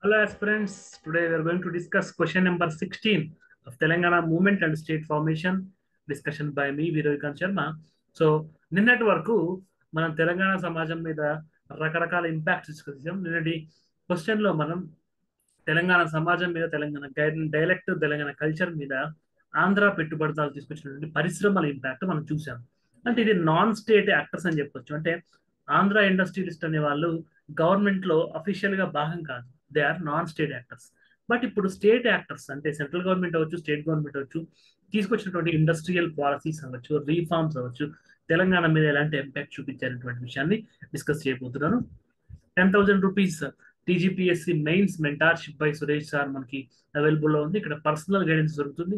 Hello aspirants, today we are going to discuss question number 16 of Telangana Movement and State Formation, discussion by me, Virovikan Sharma. So నిన్నటి వరకు మనం తెలంగాణ సమాజం మీద రకరకాల impacts discuss చేసాం. నిన్నటి క్వశ్చన్లో మనం తెలంగాణ సమాజం మీద, తెలంగాణ డైలెక్ట్, తెలంగాణ కల్చర్ మీద ఆంధ్ర పెట్టుబడిదారులు తీసుకొచ్చినటువంటి పరిశ్రమల ఇంపాక్ట్ మనం చూసాం. అంటే ఇది నాన్ స్టేట్ యాక్టర్స్ అని చెప్పొచ్చు. అంటే ఆంధ్ర ఇండస్ట్రియలిస్ట్ అనే వాళ్ళు గవర్నమెంట్ లో అఫీషియల్ గా భాగం కాదు, they are non state actors. But ఇప్పుడు స్టేట్ యాక్టర్స్ అంటే సెంట్రల్ గవర్నమెంట్ అవ్వచ్చు, స్టేట్ గవర్నమెంట్ అవ్వచ్చు, తీసుకొచ్చినటువంటి ఇండస్ట్రియల్ పాలసీస్ అవ్వచ్చు, రీఫార్మ్స్ అవ్వచ్చు, తెలంగాణ మీద ఎలాంటి ఇంపాక్ట్ చూపించారనేటువంటి విషయాన్ని డిస్కస్ చేయబోతున్నాను. 10,000 rupees TGPSC mains mentorship by Suresh sir మనకి అవైలబుల్ లో ఉంది. ఇక్కడ పర్సనల్ గైడెన్స్ దొరుకుతుంది.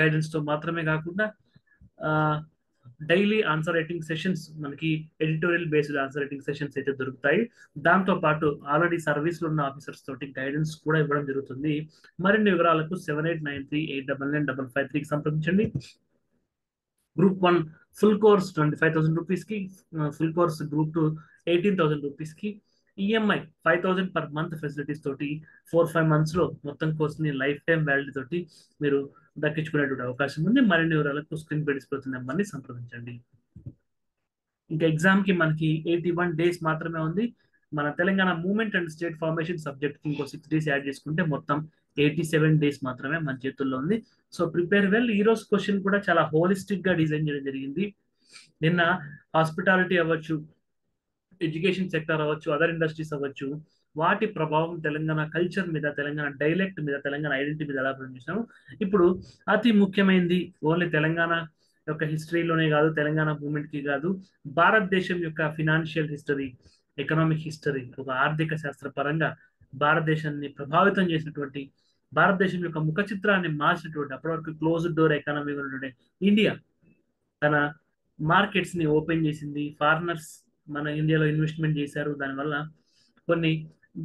గైడెన్స్ తో మాత్రమే కాకుండా డైలీ ఆన్సర్ రైటింగ్ సెషన్స్, మనకి editorial based answer writing sessions అయితే దొరుకుతాయి. దాంతో పాటు ఆల్రెడీ సర్వీస్ లో ఉన్న ఆఫీసర్స్ తోటి గైడెన్స్ కూడా ఇవ్వడం జరుగుతుంది. మరిన్ని వివరాలకు 7893859553కి సంప్రదించండి. గ్రూప్ 1 ఫుల్ కోర్స్ 25,000 రూపీస్ కి, ఫుల్ కోర్స్ గ్రూప్ 2 18,000 రూపీస్ కి, ఈఎంఐ 5,000 పర్ మంత్ ఫెసిలిటీస్ తోటి 4-5 మంత్స్ లో మొత్తం కోర్స్ ని లైఫ్ టైం వ్యాలిటీ తోటి మీరు దక్కించుకునేటువంటి అవకాశం ఉంది. మరిన్ని వివరాలకు స్క్రీన్ పై డిస్ప్లే అవుతున్న నెంబర్ని సంప్రదించండి. ఇంకా ఎగ్జామ్ కి మనకి 81 డేస్ మాత్రమే ఉంది. మన Telangana movement and state formation subject కి ఇంకో 6 డేస్ యాడ్ చేసుకుంటే మొత్తం 87 డేస్ మాత్రమే మన చేతుల్లో ఉంది. So prepare well. ఈ రోజు క్వశ్చన్ కూడా చాలా హోలిస్టిక్ గా డిజైన్ చేయడం జరిగింది. నిన్న హాస్పిటాలిటీ అవ్వచ్చు, ఎడ్యుకేషన్ సెక్టర్ అవ్వచ్చు, అదర్ ఇండస్ట్రీస్ అవ్వచ్చు, వాటి ప్రభావం తెలంగాణ కల్చర్ మీద, తెలంగాణ డైలెక్ట్ మీద, తెలంగాణ ఐడెంటిటీ మీద ఎలా పనిచేసాము. ఇప్పుడు అతి ముఖ్యమైనది ఓన్లీ తెలంగాణ యొక్క హిస్టరీలోనే కాదు, తెలంగాణ మూమెంట్ కి కాదు, భారతదేశం యొక్క ఫినాన్షియల్ హిస్టరీ, ఎకనామిక్ హిస్టరీ, ఒక ఆర్థిక శాస్త్ర పరంగా భారతదేశాన్ని ప్రభావితం చేసినటువంటి, భారతదేశం యొక్క ముఖ చిత్రాన్ని మార్చినటువంటి, అప్పటివరకు క్లోజ్డ్ డోర్ ఎకానమీ ఉన్నటువంటి ఇండియా తన మార్కెట్స్ ని ఓపెన్ చేసింది. ఫారినర్స్ మన ఇండియాలో ఇన్వెస్ట్మెంట్ చేశారు. దానివల్ల కొన్ని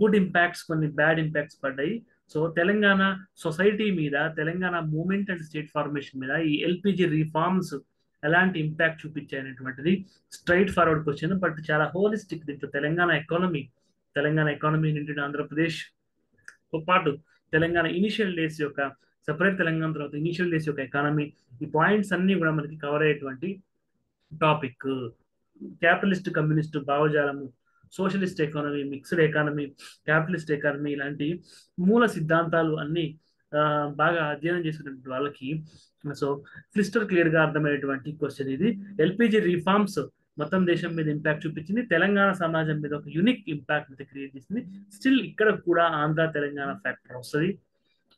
గుడ్ ఇంపాక్ట్స్, కొన్ని బ్యాడ్ ఇంపాక్ట్స్ పడ్డాయి. సో తెలంగాణ సొసైటీ మీద, Telangana movement and state formation మీద ఈ ఎల్పిజి రిఫార్మ్స్ ఎలాంటి ఇంపాక్ట్ చూపించాయనేటువంటిది స్ట్రైట్ ఫార్వర్డ్ క్వశ్చన్, బట్ చాలా హోలిస్టిక్. దీంట్లో తెలంగాణ ఎకానమీ నుండి ఆంధ్రప్రదేశ్ తో పాటు తెలంగాణ ఇనిషియల్ డేస్ యొక్క, సెపరేట్ తెలంగాణ తర్వాత ఇనిషియల్ డేస్ యొక్క ఎకానమీ, ఈ పాయింట్స్ అన్ని కూడా మనకి కవర్ అయ్యేటువంటి టాపిక్. క్యాపిటలిస్ట్ కమ్యూనిస్ట్ భావజాలము, socialist economy, mixed economy, capitalist economy, ఇలాంటి మూల సిద్ధాంతాలు అన్ని బాగా అధ్యయనం చేసినటువంటి వాళ్ళకి సో క్లిస్టర్ క్లియర్ గా అర్థమయ్యేటువంటి క్వశ్చన్ ఇది. ఎల్పిజి రిఫార్మ్స్ మొత్తం దేశం మీద ఇంపాక్ట్ చూపించింది, తెలంగాణ సమాజం మీద ఒక యూనిక్ ఇంపాక్ట్ అయితే క్రియేట్ చేసింది. స్టిల్ ఇక్కడ కూడా ఆంధ్ర తెలంగాణ ఫ్యాక్టర్ వస్తుంది.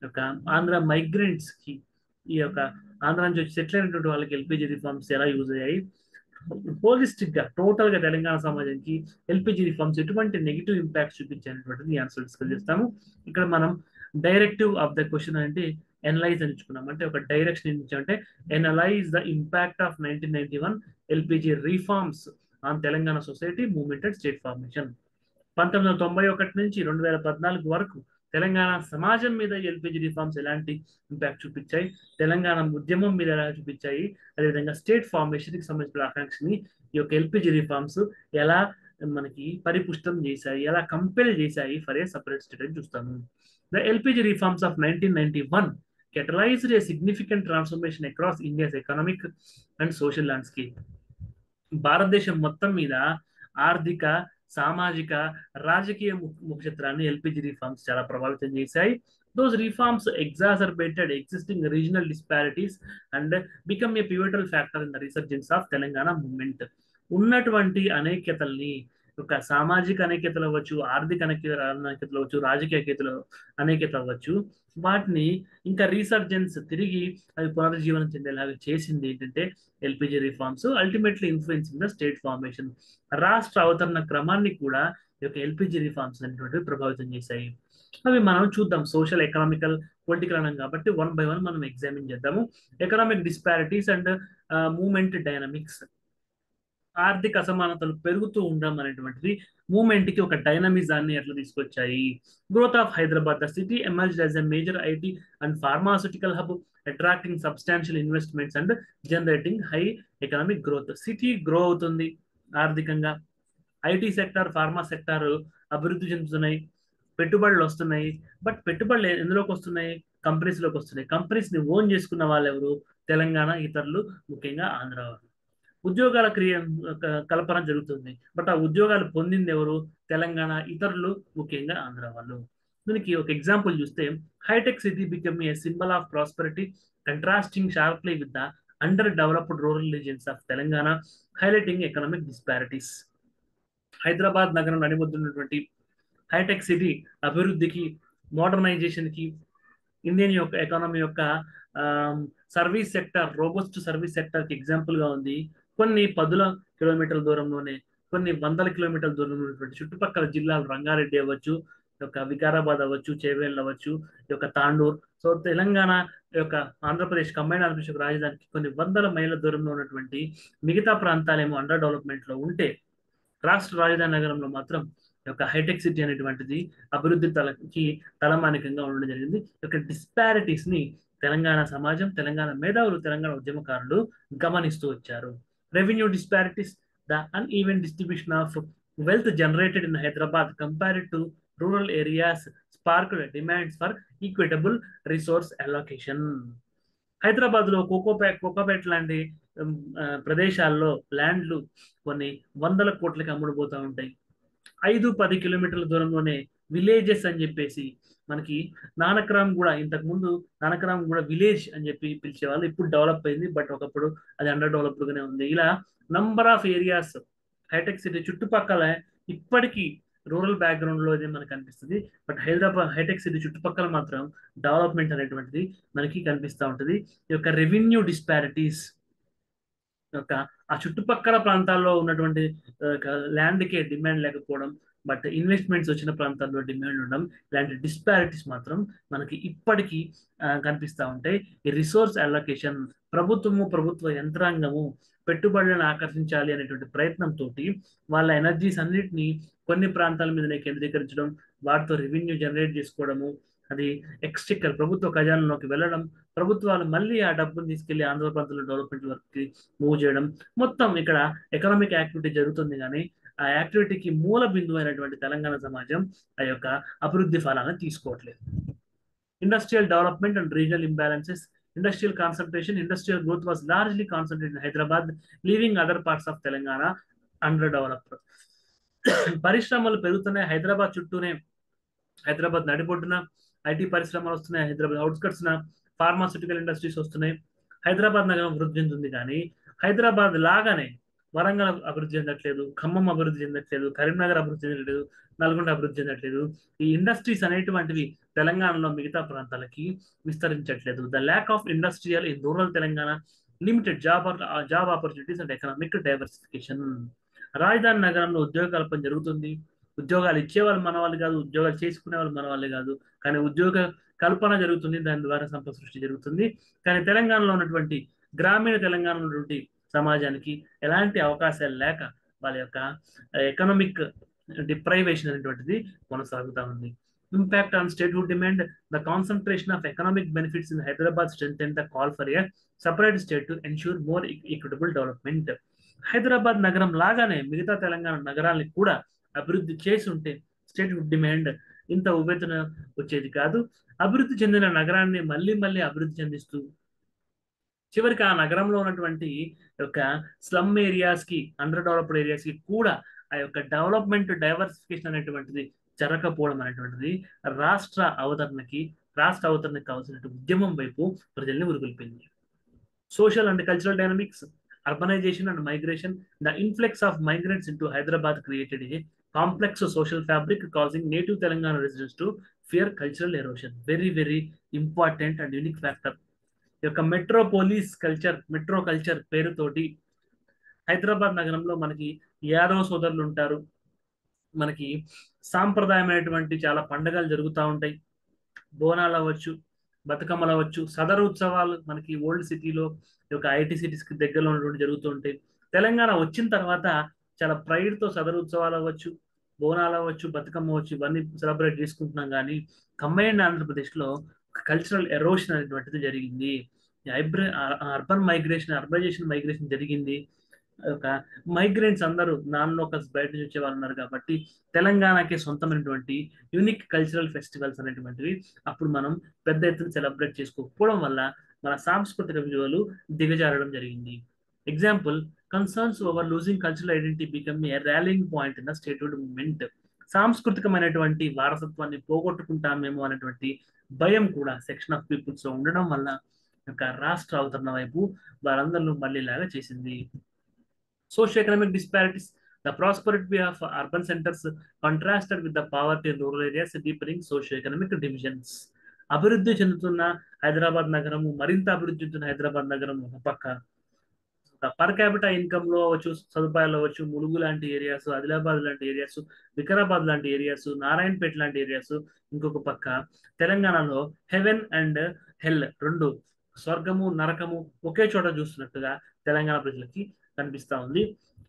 ఒక ఆంధ్ర మైగ్రెంట్స్ కి, ఈ యొక్క ఆంధ్ర నుంచి వచ్చి సెటిల్ అయినటువంటి వాళ్ళకి ఎల్పిజి రిఫార్మ్స్ ఎలా యూజ్ అయ్యాయి, హోలిస్టిక్ గా టోటల్ గా తెలంగాణ సమాజానికి ఎల్పిజి రిఫార్మ్స్ ఎటువంటి నెగిటివ్ ఇంపాక్ట్ చూపించాలనేటువంటిది ఆన్సర్ డిస్కస్ చేస్తాము. ఇక్కడ మనం డైరెక్టివ్ ఆఫ్ ద క్వశ్చన్ అంటే ఎనలైజ్ అని ఇచ్చుకున్నాం. అంటే ఒక డైరెక్షన్ ఇచ్చామంటే analyse the impact of 1991 LPG reforms on Telangana society movement and state formation. 1991 నుంచి 2014 వరకు తెలంగాణ సమాజం మీద ఎల్పిజి రిఫార్మ్స్ ఎలాంటి ఇంపాక్ట్ చూపించాయి, తెలంగాణ ఉద్యమం మీద ఎలా చూపించాయి, అదేవిధంగా స్టేట్ ఫార్మేషన్ కి సంబంధించిన ఆకాంక్షని ఈ యొక్క ఎల్పిజి రిఫార్మ్స్ ఎలా మనకి పరిపుష్టం చేశాయి, ఎలా కంపెల్ చేశాయి ఫర్ ఏ సపరేట్ స్టేట్ అని చూస్తాము. The LPG reforms of 1991 catalyzed a significant transformation across India's economic and social landscape. భారతదేశం మొత్తం మీద ఆర్థిక, సామాజిక, రాజకీయ ముఖచిత్రాన్ని ఎల్పిజి రిఫార్మ్స్ చాలా ప్రభావితం చేశాయి. Those reforms exacerbated existing regional disparities and become a pivotal factor in the resurgence of Telangana movement. ఉన్నటువంటి అనేక్యతల్ని, ఒక సామాజిక అనేక్యతలు అవ్వచ్చు, ఆర్థిక అనేక్యతలు అవ్వచ్చు, రాజకీయ అనేక్యత అవ్వచ్చు, వాటిని ఇంకా రీసర్జెన్స్, తిరిగి అవి పునరుజ్జీవనం చెందేలాగా చేసింది ఏంటంటే LPG reforms. Ultimately influencing the state formation. రాష్ట్ర అవతరణ క్రమాన్ని కూడా ఈ యొక్క ఎల్పిజి రిఫార్మ్స్ అనేటువంటివి ప్రభావితం చేశాయి. అవి మనం చూద్దాం. సోషల్, ఎకనామికల్, పొలిటికల్ అన్నాం కాబట్టి 1 by 1 మనం ఎగ్జామిన్ చేద్దాము. Economic disparities and movement dynamics. ఆర్థిక అసమానతలు పెరుగుతూ ఉండడం అనేటువంటిది మూమెంట్ కి ఒక డైనమిజాన్ని ఎట్లా తీసుకొచ్చాయి. Growth of Hyderabad, the city emerged as a major IT and pharmaceutical hub, attracting substantial investments and generating high economic growth. City grow అవుతుంది ఆర్థికంగా, ఐటీ సెక్టార్, ఫార్మా సెక్టార్ అభివృద్ధి చెందుతున్నాయి, పెట్టుబడులు వస్తున్నాయి. బట్ పెట్టుబడులు ఎందులోకి వస్తున్నాయి? కంపెనీస్లోకి వస్తున్నాయి. కంపెనీస్ని ఓన్ చేసుకున్న వాళ్ళు ఎవరు? తెలంగాణ, ఇతరులు, ముఖ్యంగా ఆంధ్ర వాళ్ళు. ఉద్యోగాల కల్పన జరుగుతుంది. బట్ ఆ ఉద్యోగాలు పొందింది ఎవరు? తెలంగాణ, ఇతరులు, ముఖ్యంగా ఆంధ్ర వాళ్ళు. దీనికి ఒక ఎగ్జాంపుల్ చూస్తే, హైటెక్ city become a symbol of prosperity contrasting sharply with the under developed rural regions of Telangana, highlighting economic disparities. Hyderabad నగరం నడిబొడ్డున్నటువంటి హైటెక్ సిటీ అభివృద్ధికి, మోడర్నైజేషన్కి, ఇండియన్ యొక్క ఎకానమీ యొక్క సర్వీస్ సెక్టర్, రోబోస్ట్ సర్వీస్ సెక్టర్కి ఎగ్జాంపుల్గా ఉంది. కొన్ని పదుల కిలోమీటర్ల దూరంలోనే, కొన్ని వందల కిలోమీటర్ల దూరంలో ఉన్నటువంటి చుట్టుపక్కల జిల్లాలు, రంగారెడ్డి అవ్వచ్చు, యొక్క వికారాబాద్ అవ్వచ్చు, చేవేళ్ళు అవ్వచ్చు, ఈ యొక్క తాండూర్. సో తెలంగాణ యొక్క ఆంధ్రప్రదేశ్ కంబైన్ ఆంధ్రప్రదేశ్ యొక్క రాజధానికి కొన్ని వందల మైళ్ళ దూరంలో ఉన్నటువంటి మిగతా ప్రాంతాలేమో అండర్ డెవలప్మెంట్లో ఉంటే, రాష్ట్ర రాజధాని నగరంలో మాత్రం ఈ యొక్క హైటెక్ సిటీ అనేటువంటిది అభివృద్ధి తలమానికంగా ఉండడం జరిగింది. ఈ యొక్క డిస్పారిటీస్ ని తెలంగాణ సమాజం, తెలంగాణ మేధావులు, తెలంగాణ ఉద్యమకారులు గమనిస్తూ వచ్చారు. Revenue disparities, the uneven distribution of wealth generated in Hyderabad compared to rural areas sparked demands for equitable resource allocation. Hyderabad లో కోకోపేట లాంటి ప్రదేశాల్లో ల్యాండ్లు కొన్ని వందల కోట్లకి అమ్ముడుపోతూ ఉంటాయి. 5-10 కిలోమీటర్ల దూరంలోనే విలేజెస్ అని చెప్పేసి మనకి నానక్రామ్ కూడా, ఇంతకు ముందు నానక్రామ్ కూడా విలేజ్ అని చెప్పి పిలిచేవాళ్ళు. ఇప్పుడు డెవలప్ అయింది, బట్ ఒకప్పుడు అది అండర్ డెవలప్డ్ గానే ఉంది. ఇలా number of areas hitech city చుట్టుపక్కల ఇప్పటికీ రూరల్ బ్యాక్గ్రౌండ్ లో ఇది మనకు కనిపిస్తుంది. బట్ హైదరాబాద్ హైటెక్ సిటీ చుట్టుపక్కల మాత్రం డెవలప్మెంట్ అనేటువంటిది మనకి కనిపిస్తూ ఉంటుంది. ఈ యొక్క రెవెన్యూ డిస్పారిటీస్ యొక్క ఆ చుట్టుపక్కల ప్రాంతాల్లో ఉన్నటువంటి ల్యాండ్కే డిమాండ్ లేకపోవడం, బట్ ఇన్వెస్ట్మెంట్స్ వచ్చిన ప్రాంతాల్లో డిమాండ్ ఉండడం, ఇలాంటి డిస్పారిటీస్ మాత్రం మనకి ఇప్పటికీ కనిపిస్తూ ఉంటాయి. ఈ రిసోర్స్ అలొకేషన్, ప్రభుత్వ యంత్రాంగము పెట్టుబడులను ఆకర్షించాలి అనేటువంటి ప్రయత్నంతో వాళ్ళ ఎనర్జీస్ అన్నిటినీ కొన్ని ప్రాంతాల మీదనే కేంద్రీకరించడం, వాటితో రెవెన్యూ జనరేట్ చేసుకోవడము, అది ఎక్స్చెక్కర్ ప్రభుత్వ ఖజానాలోకి వెళ్ళడం, ప్రభుత్వాలు మళ్ళీ ఆ డబ్బును తీసుకెళ్లి ఆంధ్ర ప్రాంతంలో డెవలప్మెంట్ వర్క్ మూవ్ చేయడం, మొత్తం ఇక్కడ ఎకనామిక్ యాక్టివిటీ జరుగుతుంది. కానీ ఆ యాక్టివిటీకి మూల బిందువు అయినటువంటి తెలంగాణ సమాజం ఆ యొక్క అభివృద్ధి ఫలాలను తీసుకోవట్లేదు. Industrial development and regional imbalances, industrial concentration, industrial growth was largely concentrated in Hyderabad, leaving other parts of Telangana under developed. పరిశ్రమలు పెరుగుతున్నాయి హైదరాబాద్ చుట్టూనే, హైదరాబాద్ నడిబొడ్డున ఐటీ పరిశ్రమలు వస్తున్నాయి, హైదరాబాద్ అవుట్స్కట్స్ ఫార్మాస్యూటికల్ ఇండస్ట్రీస్ వస్తున్నాయి. హైదరాబాద్ నగరం అభివృద్ధి చెందుతుంది, కానీ హైదరాబాద్ లాగానే వరంగల్ అభివృద్ధి చెందట్లేదు, ఖమ్మం అభివృద్ధి చెందట్లేదు, కరీంనగర్ అభివృద్ధి చెందట్లేదు, నల్గొండ అభివృద్ధి చెందట్లేదు. ఈ ఇండస్ట్రీస్ అనేటువంటివి తెలంగాణలో మిగతా ప్రాంతాలకి విస్తరించట్లేదు. The lack of industrial in rural Telangana limited job opportunities and economic diversification. రాజధాని నగరంలో ఉద్యోగ కల్పన జరుగుతుంది. ఉద్యోగాలు ఇచ్చేవాళ్ళు మన వాళ్ళు కాదు, ఉద్యోగాలు చేసుకునే వాళ్ళు మన వాళ్ళే కాదు, కానీ ఉద్యోగ కల్పన జరుగుతుంది, దాని ద్వారా సంపద సృష్టి జరుగుతుంది. కానీ తెలంగాణలో ఉన్నటువంటి గ్రామీణ తెలంగాణలో ఉన్నటువంటి సమాజానికి ఎలాంటి అవకాశాలు లేక వాళ్ళ యొక్క ఎకనామిక్ డిప్రైవేషన్ అనేటువంటిది కొనసాగుతూ ఉంది. Impact on statehood demand, the concentration of economic benefits in Hyderabad strength and the call for a separate state to ensure more equitable development. Hyderabad నగరం లాగానే మిగతా తెలంగాణ నగరాలకు కూడా అభివృద్ధి చేసి ఉంటే స్టేట్హుడ్ డిమాండ్ ఇంత ఉవ్వెత్తున వచ్చేది కాదు. అభివృద్ధి చెందిన నగరాన్ని మళ్ళీ మళ్ళీ అభివృద్ధి చెందిస్తూ చివరికి ఆ నగరంలో ఉన్నటువంటి యొక్క స్లమ్ ఏరియాస్ కి, అండర్ డెవలప్డ్ ఏరియాస్ కి కూడా ఆ యొక్క డెవలప్మెంట్ డైవర్సిఫికేషన్ అనేటువంటిది జరగకపోవడం అనేటువంటిది రాష్ట్ర అవతరణకి కావాల్సిన ఉద్యమం వైపు ప్రజల్ని ఉరుకొల్పింది. Social and cultural dynamics, urbanization and migration, the influx of migrants into Hyderabad created a complex social fabric causing native Telangana residents to fear cultural erosion. Very, very important and unique factor. యొక్క metro culture పేరుతోటి హైదరాబాద్ నగరంలో మనకి యాదవ సోదరులు ఉంటారు. మనకి సాంప్రదాయమైనటువంటి చాలా పండుగలు జరుగుతూ ఉంటాయి. బోనాలు అవ్వచ్చు, బతుకమ్మలు అవ్వచ్చు, సదరు ఉత్సవాలు మనకి ఓల్డ్ సిటీలో యొక్క ఐటీ సిటీస్ కి దగ్గరలో ఉన్నటువంటి జరుగుతూ ఉంటాయి. తెలంగాణ వచ్చిన తర్వాత చాలా ప్రైడ్ తో సదరు ఉత్సవాలు అవ్వచ్చు, బోనాలు అవ్వచ్చు, బతుకమ్మ అవ్వచ్చు, ఇవన్నీ సెలబ్రేట్ చేసుకుంటున్నాం. కానీ కంబైన్డ్ ఆంధ్రప్రదేశ్ లో కల్చరల్ ఎరోషన్ అనేటువంటిది జరిగింది. అర్బనైజేషన్ మైగ్రేషన్ జరిగింది. ఒక మైగ్రెంట్స్ అందరూ నాన్ లోకల్స్ బయట నుంచి వచ్చే వాళ్ళు ఉన్నారు కాబట్టి తెలంగాణకి సొంతమైనటువంటి యూనిక్ కల్చరల్ ఫెస్టివల్స్ అనేటువంటివి అప్పుడు మనం పెద్ద ఎత్తున సెలబ్రేట్ చేసుకోకపోవడం వల్ల మన సాంస్కృతిక విలువలు దిగజారడం జరిగింది. Example, concerns over losing cultural identity become a rallying point in the statehood movement. సాంస్కృతికమైనటువంటి వారసత్వాన్ని పోగొట్టుకుంటామేమో అనేటువంటి భయం కూడా సెక్షన్ ఆఫ్ పీపుల్స్ లో ఉండడం వల్ల ఒక రాష్ట్ర అవతరణ వైపు వారందరూ మళ్ళీలాగా చేసింది. Socioeconomic disparities. The prosperity of urban centers contrasted with the poverty in rural areas, deepening socioeconomic divisions. అభివృద్ధి చెందుతున్న హైదరాబాద్ నగరము, మరింత అభివృద్ధి చెందుతున్న హైదరాబాద్ నగరం ఒక పక్క, పర్ క్యాపిటల్ ఇన్కమ్ లో అవ్వచ్చు, సదుపాయాలు అవ్వచ్చు, ములుగు లాంటి ఏరియాస్, ఆదిలాబాద్ లాంటి ఏరియాస్, వికారాబాద్ లాంటి ఏరియాస్, నారాయణపేట లాంటి ఏరియాస్ ఇంకొక పక్క, తెలంగాణలో హెవెన్ అండ్ హెల్ రెండు, స్వర్గము నరకము ఒకే చోట చూస్తున్నట్టుగా తెలంగాణ ప్రజలకి కనిపిస్తా ఉంది.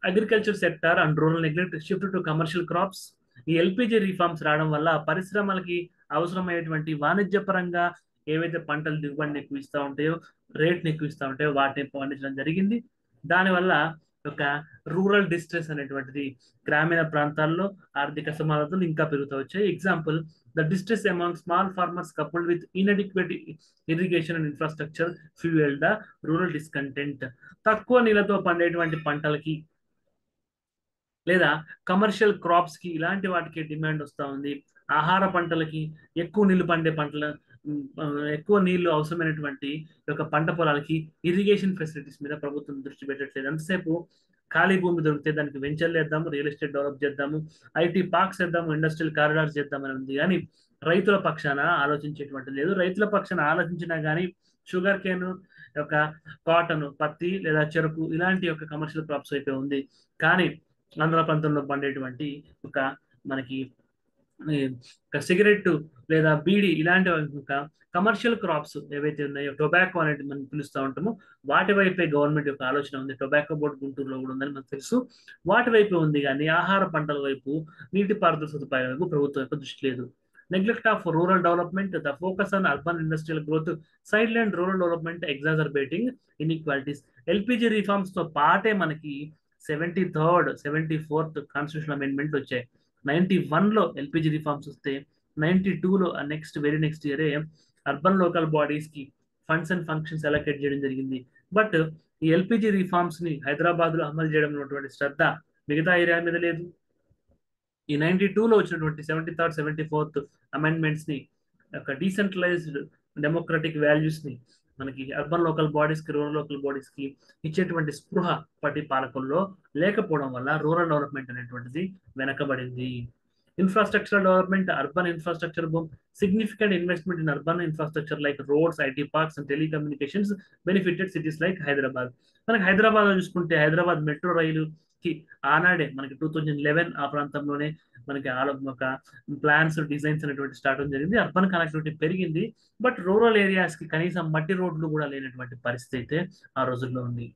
Agriculture sector and rural neglect shift to commercial crops. ఈ ఎల్పిజి రిఫార్మ్స్ రావడం వల్ల పరిశ్రమలకి అవసరమైనటువంటి వాణిజ్యపరంగా ఏవైతే పంటలు దిగుబడిని ఎక్కువ ఇస్తూ ఉంటాయో, రేట్ని ఎక్కువ ఇస్తూ ఉంటాయో వాటిని పండించడం జరిగింది. దానివల్ల ఒక రూరల్ డిస్ట్రెస్ అనేటువంటిది, గ్రామీణ ప్రాంతాల్లో ఆర్థిక అసమానతలు ఇంకా పెరుగుతూ వచ్చాయి. Example, the distress among small farmers coupled with inadequate irrigation and infrastructure fuel the rural discontent. తక్కువ నీళ్ళతో పండేటువంటి పంటలకి లేదా కమర్షియల్ క్రాప్స్ కి ఇలాంటి వాటికి డిమాండ్ వస్తూ ఉంది. ఆహార పంటలకి ఎక్కువ నీళ్లు పండే పంటల ఎక్కువ నీళ్లు అవసరమైనటువంటి ఒక పంట పొలాలకి ఇరిగేషన్ ఫెసిలిటీస్ మీద ప్రభుత్వం దృష్టి పెట్టట్లేదు. అంతసేపు ఖాళీ భూమి దొరికితే దానికి వెంచర్లు వేద్దాము, రియల్ ఎస్టేట్ డెవలప్ చేద్దాము, ఐటీ పార్క్స్ వేద్దాము, ఇండస్ట్రియల్ కారిడార్స్ చేద్దామని ఉంది. కానీ రైతుల పక్షాన ఆలోచించేటువంటి లేదు. రైతుల పక్షాన ఆలోచించినా కానీ షుగర్ కేన్, ఒక కాటన్, పత్తి లేదా చెరుకు ఇలాంటి యొక్క కమర్షియల్ క్రాప్స్ అయితే ఉంది. కానీ ఆంధ్ర ప్రాంతంలో పండేటువంటి ఒక మనకి సిగరెట్ లేదా బీడి ఇలాంటి ఒక కమర్షియల్ క్రాప్స్ ఏవైతే ఉన్నాయో, టొబాకో అనేది మనం పిలుస్తూ ఉంటామో వాటి వైపే గవర్నమెంట్ యొక్క ఆలోచన ఉంది. టొబాకో బోర్డు గుంటూరులో కూడా ఉందని మనకు తెలుసు. వాటి వైపే ఉంది కానీ ఆహార పంటల వైపు, నీటిపారుదల సదుపాయాల వైపు ప్రభుత్వం యొక్క దృష్టి లేదు. Neglect of rural development. The focus on urban industrial growth side rural development exacerbating inequalities. LPG reforms తో పాటే మనకి 73rd 74th కాన్స్టిట్యూషన్ అమెండ్మెంట్ వచ్చాయి. 91లో ఎల్పిజి రిఫార్మ్స్ వస్తే 92లో నెక్స్ట్ వెరీ నెక్స్ట్ ఇయరే అర్బన్ లోకల్ బాడీస్ కి ఫండ్స్ అండ్ ఫంక్షన్స్ అలొకేట్ చేయడం జరిగింది. But ఈ ఎల్పిజి రిఫార్మ్స్ ని హైదరాబాద్ లో అమలు చేయడం ఉన్నటువంటి శ్రద్ధ మిగతా ఏరియా మీద లేదు. ఈ 92లో వచ్చినటువంటి 73rd 74th అమెండ్మెంట్స్ ని, ఒక డీసెంట్రలైజ్డ్ డెమోక్రటిక్ వాల్యూస్ ని మనకి అర్బన్ లోకల్ బాడీస్ కి, రూరల్ లోకల్ బాడీస్ కి ఇచ్చేటువంటి స్పృహ పటి పాలకుల్లో లేకపోవడం వల్ల రూరల్ డెవలప్మెంట్ అనేటువంటిది వెనకబడింది. Infrastructure development. Urban infrastructure boom. Significant investment in urban infrastructure like roads, IT parks and telecommunications benefited cities like Hyderabad. మనకి హైదరాబాద్ లో చూసుకుంటే హైదరాబాద్ మెట్రో రైలు కి ఆనాడే మనకి 2011 ఆ ప్రాంతంలోనే మనకి ఒక ప్లాన్స్, డిజైన్స్ అనేటువంటి స్టార్ట్ జరిగింది. అర్బన్ కనెక్టివిటీ పెరిగింది. బట్ రూరల్ ఏరియాస్ కి కనీసం మట్టి రోడ్లు కూడా లేనటువంటి పరిస్థితి అయితే ఆ రోజుల్లో ఉంది.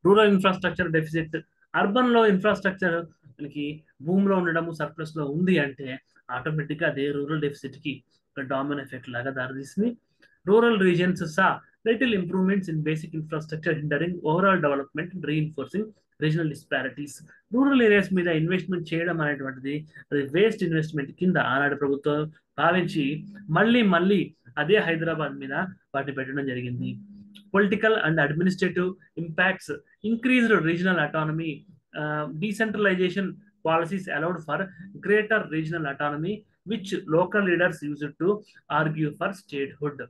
Rural infrastructure deficit. అర్బన్ లో ఇన్ఫ్రాస్ట్రక్చర్ మనకి భూమిలో ఉండడము సర్ప్లస్ లో ఉంది అంటే ఆటోమేటిక్ గా అదే రూరల్ డెఫిసిట్ కి ఒక డామినో ఎఫెక్ట్ లాగా దారితీసింది. Rural regions saw little improvements in basic infrastructure hindering overall development, reinforcing regional disparities. Rural areas మీద ఇన్వెస్ట్మెంట్ చేయడం అనేటువంటిది అది వేస్ట్ ఇన్వెస్ట్మెంట్ కింద ఆనాడు ప్రభుత్వం భావించి మళ్ళీ మళ్ళీ అదే హైదరాబాద్ మీద వాటిని పెట్టడం జరిగింది. Political and administrative impacts. Increased regional autonomy. Decentralization policies allowed for greater regional autonomy, which local leaders used to argue for statehood.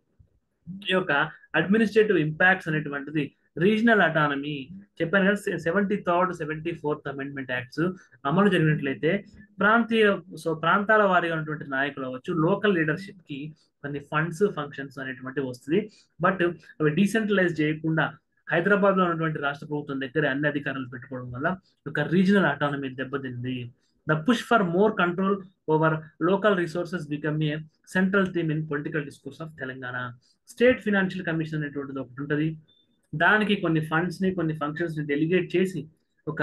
ఈ యొక్క అడ్మినిస్ట్రేటివ్ ఇంపాక్ట్స్ అనేటువంటిది రీజనల్ అటానమీ చెప్పాను కదా. 73rd 74th అమెండ్మెంట్ యాక్ట్స్ అమలు జరిగినట్లయితే ప్రాంతాల వారీగా ఉన్నటువంటి నాయకులు అవ్వచ్చు, లోకల్ లీడర్షిప్ కి కొన్ని ఫండ్స్, ఫంక్షన్స్ అనేటువంటి వస్తుంది. బట్ అవి డీసెంట్రలైజ్ చేయకుండా హైదరాబాద్ లో ఉన్నటువంటి రాష్ట్ర ప్రభుత్వం దగ్గర అన్ని అధికారాలు పెట్టుకోవడం వల్ల ఒక రీజనల్ అటానమీ దెబ్బతింది. The push for more control over local resources become a central theme in political discourse of Telangana. State financial commission అనేటువంటిది ఒకటి ఉంటుంది. దానికి కొన్ని ఫండ్స్ ని, కొన్ని ఫంక్షన్స్ ని డెలిగేట్ చేసి ఒక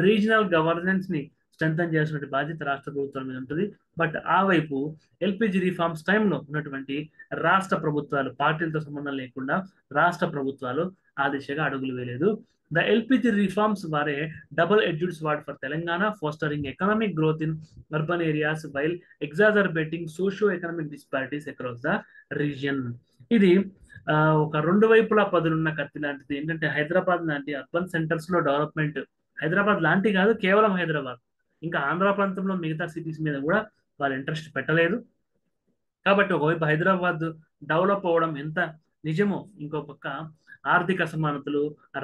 రీజనల్ గవర్నెన్స్ ని స్ట్రెంథన్ చేయాల్సిన బాధ్యత రాష్ట్ర ప్రభుత్వాల మీద ఉంటుంది. బట్ ఆ వైపు ఎల్పిజి రిఫార్మ్స్ టైంలో ఉన్నటువంటి రాష్ట్ర ప్రభుత్వాలు, పార్టీలతో సంబంధం లేకుండా రాష్ట్ర ప్రభుత్వాలు ఆ దిశగా అడుగులు వేయలేదు. The LPG reforms were a double-edged sword for Telangana, fostering economic growth in urban areas while exacerbating socio-economic disparities across the region. ఇది ఒక రెండు వైపులా పదులున్న కత్తి లాంటిది. ఏంటంటే హైదరాబాద్ లాంటి అర్బన్ సెంటర్స్ లో డెవలప్మెంట్, హైదరాబాద్ లాంటి కాదు, కేవలం హైదరాబాద్, ఇంకా ఆంధ్ర ప్రాంతంలో మిగతా సిటీస్ మీద కూడా వాళ్ళు ఇంట్రెస్ట్ పెట్టలేదు. కాబట్టి ఒకవైపు హైదరాబాద్ డెవలప్ అవ్వడం ఎంత నిజమో, ఇంకో పక్క ఆర్థిక అసమానతలు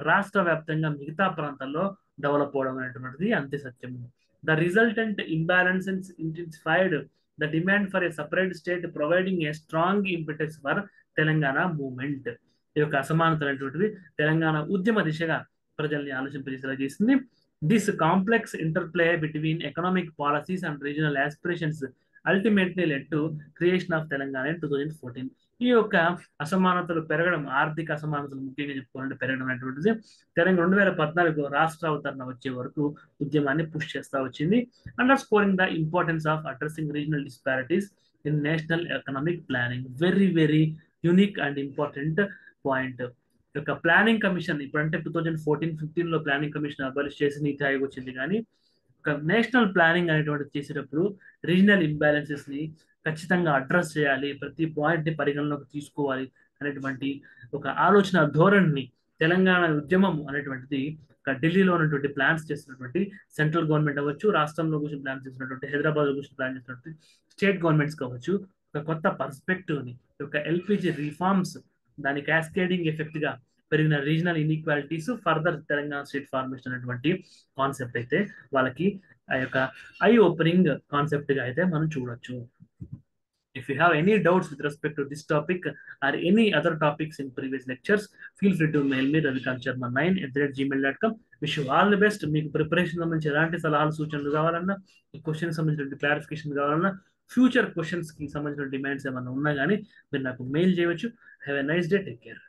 రాష్ట్ర వ్యాప్తంగా మిగతా ప్రాంతాల్లో డెవలప్ అవడం అనేటువంటిది అంతే సత్యము. The resultant imbalance intensified the demand for a separate state, providing a strong impetus for Telangana movement. ఈ యొక్క అసమానతలు అనేటువంటిది తెలంగాణ ఉద్యమ దిశగా ప్రజల్ని ఆలోచింపజేసేలా చేసింది. This complex interplay between economic policies and regional aspirations ultimately led to creation of Telangana in 2014. ఈ యొక్క అసమానతలు పెరగడం, ఆర్థిక అసమానతలు ముఖ్యంగా చెప్పుకోవాలంటే పెరగడం అనేటువంటిది తెలంగాణ 2014 రాష్ట్ర అవతరణ వచ్చే వరకు ఉద్యమాన్ని పుష్ చేస్తూ వచ్చింది. Under scoring the importance of addressing regional disparities in national economic planning. Very very unique and important point. యొక్క ప్లానింగ్ కమిషన్ ఇప్పుడంటే 2014-15 ప్లానింగ్ కమిషన్ అబాలిష్ చేసి నీతి ఆయోగ్ వచ్చింది, కానీ ఒక నేషనల్ ప్లానింగ్ అనేటువంటిది చేసేటప్పుడు రీజనల్ ఇంబ్యాలెన్సెస్ ని ఖచ్చితంగా అడ్రస్ చేయాలి, ప్రతి పాయింట్ ని పరిగణలోకి తీసుకోవాలి అనేటువంటి ఒక ఆలోచన ధోరణిని తెలంగాణ ఉద్యమం అనేటువంటిది ఢిల్లీలో ఉన్నటువంటి ప్లాన్స్ చేసినటువంటి సెంట్రల్ గవర్నమెంట్ అవ్వచ్చు, రాష్ట్రంలో కూర్చొని ప్లాన్ చేసినటువంటి హైదరాబాద్ లో కూర్చొని ప్లాన్ చేసినటువంటి స్టేట్ గవర్నమెంట్స్ కావచ్చు, ఒక కొత్త పర్స్పెక్టివ్ ని, ఒక ఎల్పిజి రిఫార్మ్స్ దాని క్యాస్కేడింగ్ ఎఫెక్ట్ గా పెరిగిన regional inequalities, further Telangana state formation అనేటువంటి కాన్సెప్ట్ అయితే వాళ్ళకి ఆ యొక్క ఐ ఓపెనింగ్ కాన్సెప్ట్ గా అయితే మనం చూడొచ్చు. If you have any doubts with respect to this topic or any other topics in previous lectures, feel free to mail me ravikant.sharma9@gmail.com. Wish you all the best. మీకు preparation సంబంధించి ఎలాంటి సలహాలు సూచనలు కావాలన్నా, ఈ క్వశ్చన్ సంబంధించిన క్లారిఫికేషన్ కావాలన్నా, future questions కి సంబంధించిన డిమాండ్స్ ఏమన్నా ఉన్నా కానీ మీరు నాకు మెయిల్ చేయవచ్చు. Have a nice day, take care.